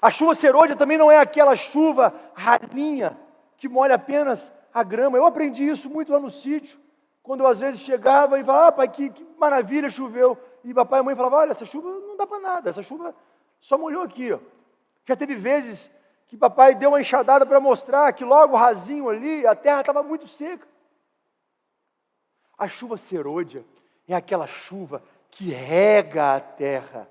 A chuva serôdia também não é aquela chuva ralinha, que molha apenas a grama. Eu aprendi isso muito lá no sítio, quando eu às vezes chegava e falava, pai, que maravilha, choveu. E papai e mãe falavam, olha, essa chuva não dá para nada, essa chuva só molhou aqui, ó. Já teve vezes que papai deu uma enxadada para mostrar que logo rasinho ali, a terra estava muito seca. A chuva serôdia é aquela chuva que rega a terra.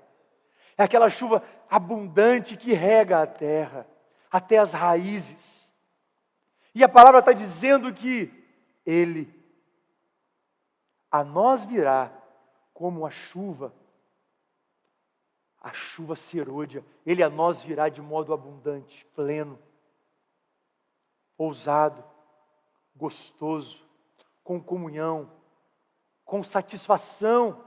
É aquela chuva abundante que rega a terra, até as raízes. E a palavra está dizendo que Ele a nós virá como a chuva serôdia. Ele a nós virá de modo abundante, pleno, ousado, gostoso, com comunhão, com satisfação.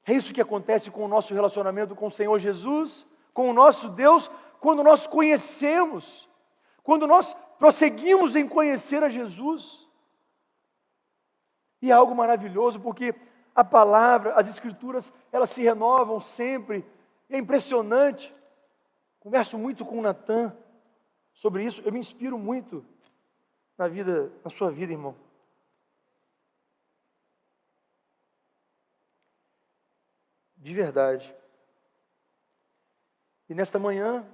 É isso que acontece com o nosso relacionamento com o Senhor Jesus, com o nosso Deus, quando nós conhecemos, quando nós prosseguimos em conhecer a Jesus. E é algo maravilhoso, porque a palavra, as Escrituras, elas se renovam sempre. É impressionante. Converso muito com o Natan sobre isso. Eu me inspiro muito na sua vida, irmão. De verdade. E nesta manhã,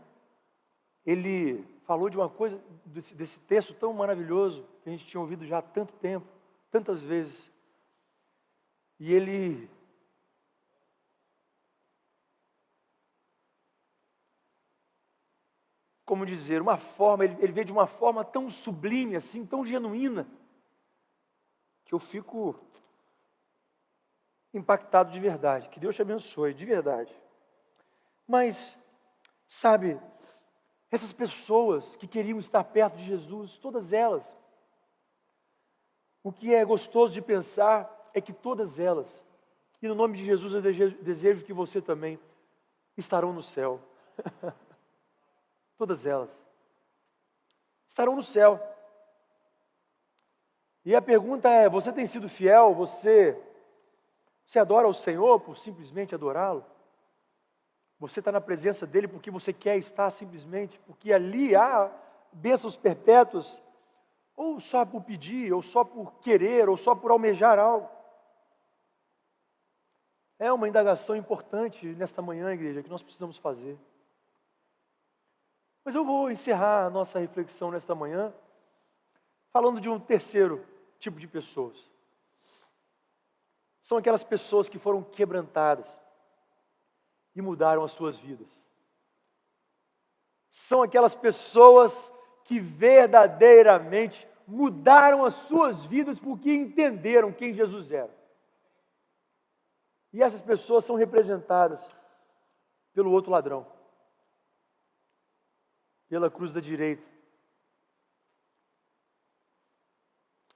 ele falou de uma coisa, desse texto tão maravilhoso, que a gente tinha ouvido já há tanto tempo, tantas vezes. E ele como dizer, uma forma, ele vê de uma forma tão sublime assim, tão genuína, que eu fico impactado de verdade. Que Deus te abençoe, de verdade. Mas, sabe, essas pessoas que queriam estar perto de Jesus, todas elas, o que é gostoso de pensar é que todas elas, e no nome de Jesus eu desejo que você também, estarão no céu. Todas elas estarão no céu. E a pergunta é, você tem sido fiel? Você adora o Senhor por simplesmente adorá-lo? Você está na presença dEle porque você quer estar simplesmente, porque ali há bênçãos perpétuas, ou só por pedir, ou só por querer, ou só por almejar algo? É uma indagação importante nesta manhã, igreja, que nós precisamos fazer. Mas eu vou encerrar a nossa reflexão nesta manhã falando de um terceiro tipo de pessoas. São aquelas pessoas que foram quebrantadas e mudaram as suas vidas. São aquelas pessoas que verdadeiramente mudaram as suas vidas porque entenderam quem Jesus era. E essas pessoas são representadas pelo outro ladrão, pela cruz da direita.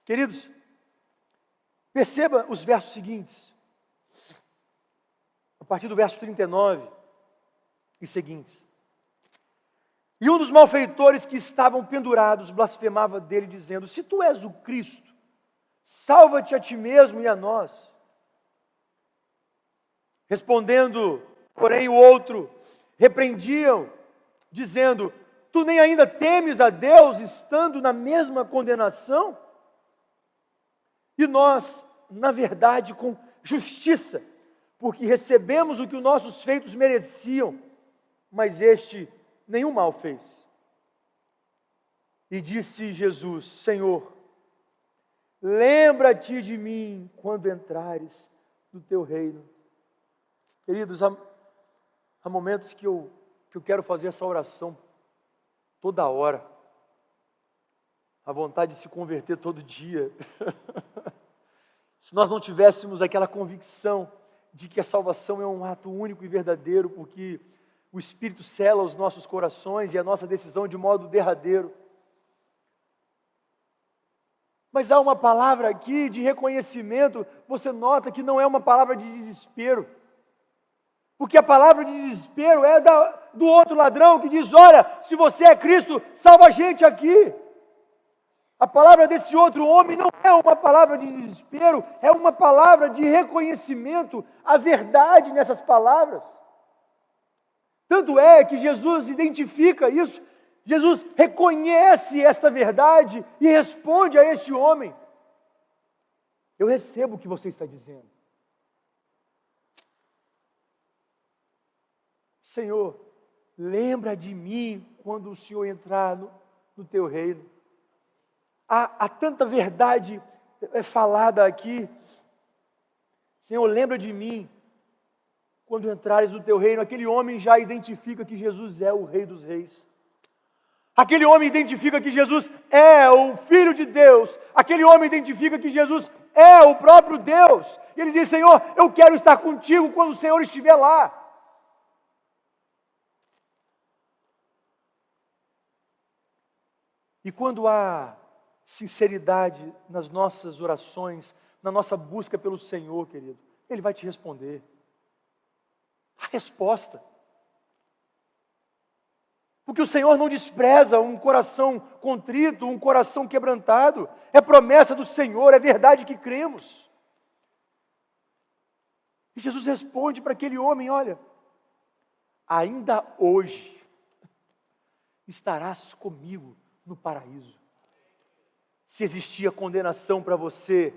Queridos, perceba os versos seguintes, a partir do verso 39 e seguintes. E um dos malfeitores que estavam pendurados blasfemava dele, dizendo: se tu és o Cristo, salva-te a ti mesmo e a nós. Respondendo, porém, o outro, repreendiam, dizendo: tu nem ainda temes a Deus, estando na mesma condenação? E nós, na verdade, com justiça, porque recebemos o que os nossos feitos mereciam, mas este nenhum mal fez. E disse Jesus: Senhor, lembra-te de mim quando entrares no teu reino. Queridos, há momentos que eu que eu quero fazer essa oração toda hora. A vontade de se converter todo dia. Se nós não tivéssemos aquela convicção de que a salvação é um ato único e verdadeiro, porque o Espírito sela os nossos corações e a nossa decisão de modo derradeiro. Mas há uma palavra aqui de reconhecimento, você nota que não é uma palavra de desespero. Porque a palavra de desespero é do outro ladrão que diz: olha, se você é Cristo, salva a gente aqui. A palavra desse outro homem não é uma palavra de desespero, é uma palavra de reconhecimento, a verdade nessas palavras. Tanto é que Jesus identifica isso, Jesus reconhece esta verdade e responde a este homem: eu recebo o que você está dizendo. Senhor, lembra de mim quando o Senhor entrar no teu reino. Há tanta verdade falada aqui. Senhor, lembra de mim quando entrares no teu reino. Aquele homem já identifica que Jesus é o Rei dos Reis. Aquele homem identifica que Jesus é o Filho de Deus. Aquele homem identifica que Jesus é o próprio Deus. E ele diz: Senhor, eu quero estar contigo quando o Senhor estiver lá. E quando há sinceridade nas nossas orações, na nossa busca pelo Senhor, querido, Ele vai te responder. A resposta. Porque o Senhor não despreza um coração contrito, um coração quebrantado. É promessa do Senhor, é verdade que cremos. E Jesus responde para aquele homem: olha, ainda hoje estarás comigo no paraíso. Se existia condenação para você,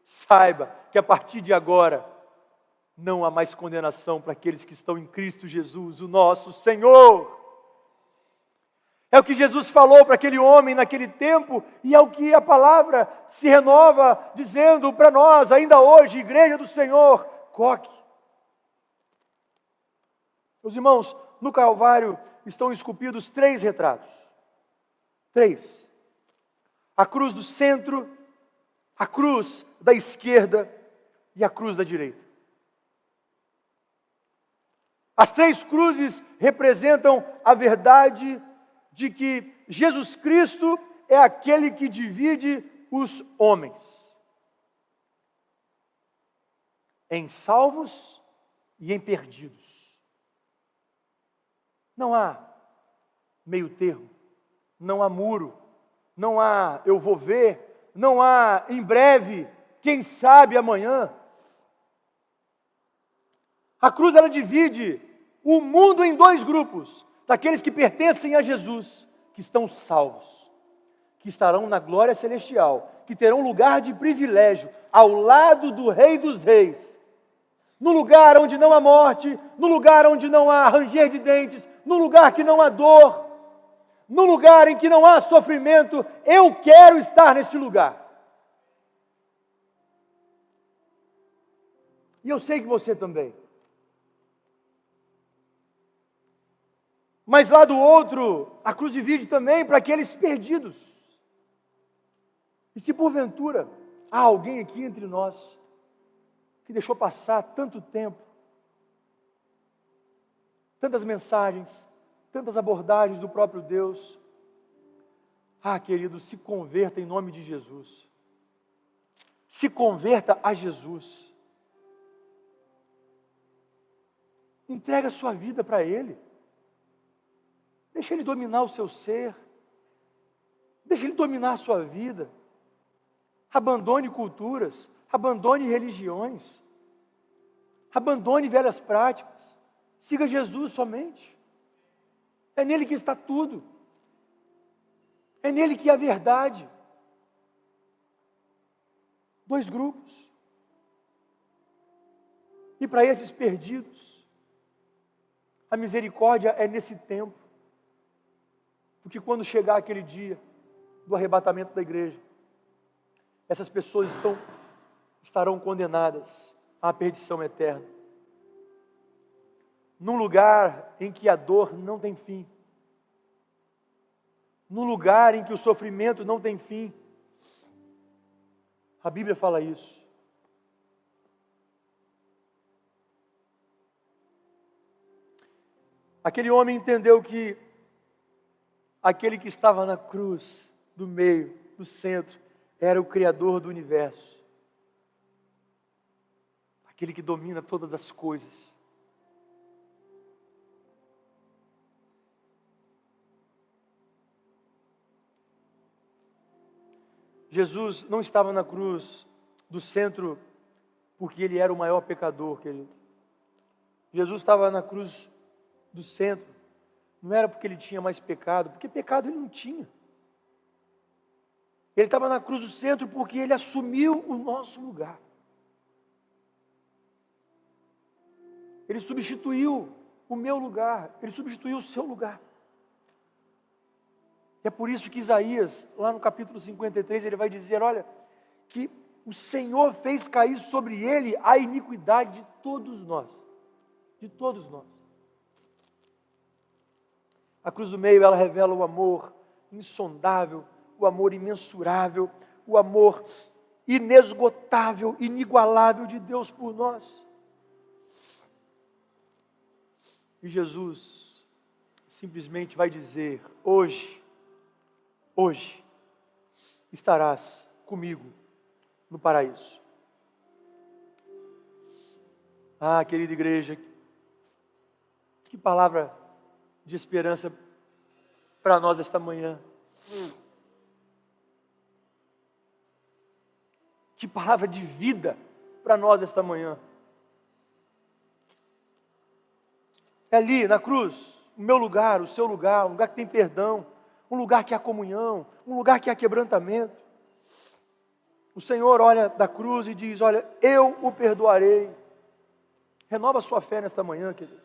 saiba que a partir de agora não há mais condenação para aqueles que estão em Cristo Jesus, o nosso Senhor. É o que Jesus falou para aquele homem naquele tempo, e é o que a palavra se renova dizendo para nós, ainda hoje, Igreja do Senhor, Coque. Meus irmãos, no Calvário estão esculpidos 3 retratos. 3. A cruz do centro, a cruz da esquerda e a cruz da direita. As 3 cruzes representam a verdade de que Jesus Cristo é aquele que divide os homens em salvos e em perdidos. Não há meio termo, não há muro, não há eu vou ver, não há em breve, quem sabe amanhã. A cruz ela divide o mundo em 2 grupos: daqueles que pertencem a Jesus, que estão salvos, que estarão na glória celestial, que terão lugar de privilégio ao lado do Rei dos Reis, no lugar onde não há morte, no lugar onde não há ranger de dentes, no lugar que não há dor, no lugar em que não há sofrimento. Eu quero estar neste lugar. E eu sei que você também. Mas lá do outro, a cruz divide também para aqueles perdidos. E se porventura há alguém aqui entre nós que deixou passar tanto tempo, tantas mensagens, tantas abordagens do próprio Deus, querido, se converta em nome de Jesus. Se converta a Jesus. Entrega a sua vida para Ele. Deixa Ele dominar o seu ser. Deixa Ele dominar a sua vida. Abandone culturas. Abandone religiões. Abandone velhas práticas. Siga Jesus somente. É nele que está tudo. É nele que há verdade. 2 grupos. E para esses perdidos, a misericórdia é nesse tempo. Porque quando chegar aquele dia do arrebatamento da igreja, essas pessoas estarão condenadas à perdição eterna. num lugar em que a dor não tem fim, num lugar em que o sofrimento não tem fim. A Bíblia fala isso. Aquele homem entendeu que aquele que estava na cruz, do meio, do centro, era o Criador do universo. Aquele que domina todas as coisas. Jesus não estava na cruz do centro porque ele era o maior pecador, querido. Jesus estava na cruz do centro, não era porque ele tinha mais pecado, porque pecado ele não tinha. Ele estava na cruz do centro porque ele assumiu o nosso lugar. Ele substituiu o meu lugar, ele substituiu o seu lugar. É por isso que Isaías, lá no capítulo 53, ele vai dizer, olha, que o Senhor fez cair sobre ele a iniquidade de todos nós. De todos nós. A cruz do meio, ela revela o amor insondável, o amor imensurável, o amor inesgotável, inigualável de Deus por nós. E Jesus simplesmente vai dizer, hoje estarás comigo no paraíso. Ah, querida igreja, que palavra de esperança para nós esta manhã. Que palavra de vida para nós esta manhã. É ali, na cruz, o meu lugar, o seu lugar, um lugar que tem perdão, um lugar que há comunhão, um lugar que há quebrantamento. O Senhor olha da cruz e diz, olha, eu o perdoarei. Renova a sua fé nesta manhã, querido.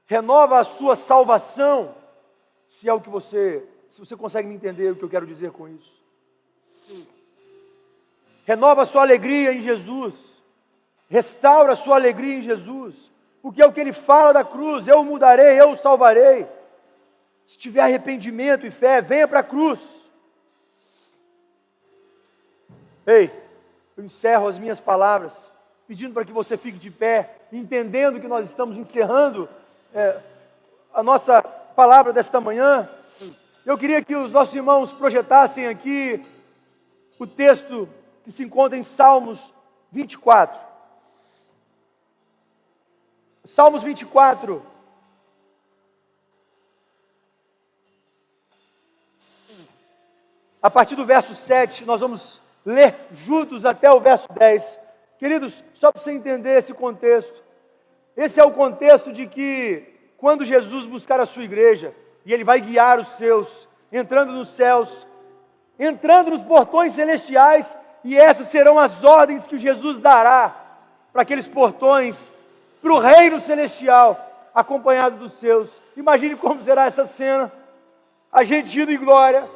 Renova a sua salvação, se é o que se você consegue me entender o que eu quero dizer com isso. Renova a sua alegria em Jesus. Restaura a sua alegria em Jesus. Porque é o que Ele fala da cruz, eu o mudarei, eu o salvarei. Se tiver arrependimento e fé, venha para a cruz. Ei, eu encerro as minhas palavras, pedindo para que você fique de pé, entendendo que nós estamos encerrando a nossa palavra desta manhã. Eu queria que os nossos irmãos projetassem aqui o texto que se encontra em Salmos 24. Salmos 24. A partir do verso 7, nós vamos ler juntos até o verso 10. Queridos, só para você entender esse contexto. Esse é o contexto de que, quando Jesus buscar a sua igreja, e Ele vai guiar os seus, entrando nos céus, entrando nos portões celestiais, e essas serão as ordens que Jesus dará para aqueles portões, para o reino celestial, acompanhado dos seus. Imagine como será essa cena, a gente indo em glória,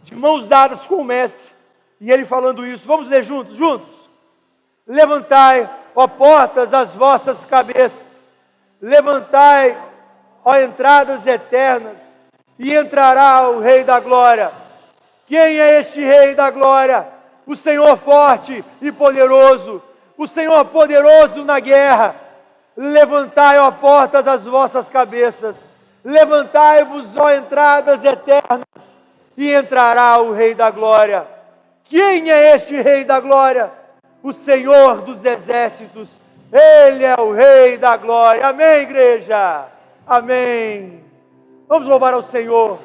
de mãos dadas com o Mestre, e Ele falando isso. Vamos ler juntos? Levantai, ó portas, as vossas cabeças, levantai, ó entradas eternas, e entrará o Rei da Glória. Quem é este Rei da Glória? O Senhor forte e poderoso, o Senhor poderoso na guerra. Levantai, ó portas, as vossas cabeças, levantai-vos, ó entradas eternas, e entrará o Rei da Glória. Quem é este Rei da Glória? O Senhor dos exércitos, Ele é o Rei da Glória. Amém, igreja? Amém. Vamos louvar ao Senhor.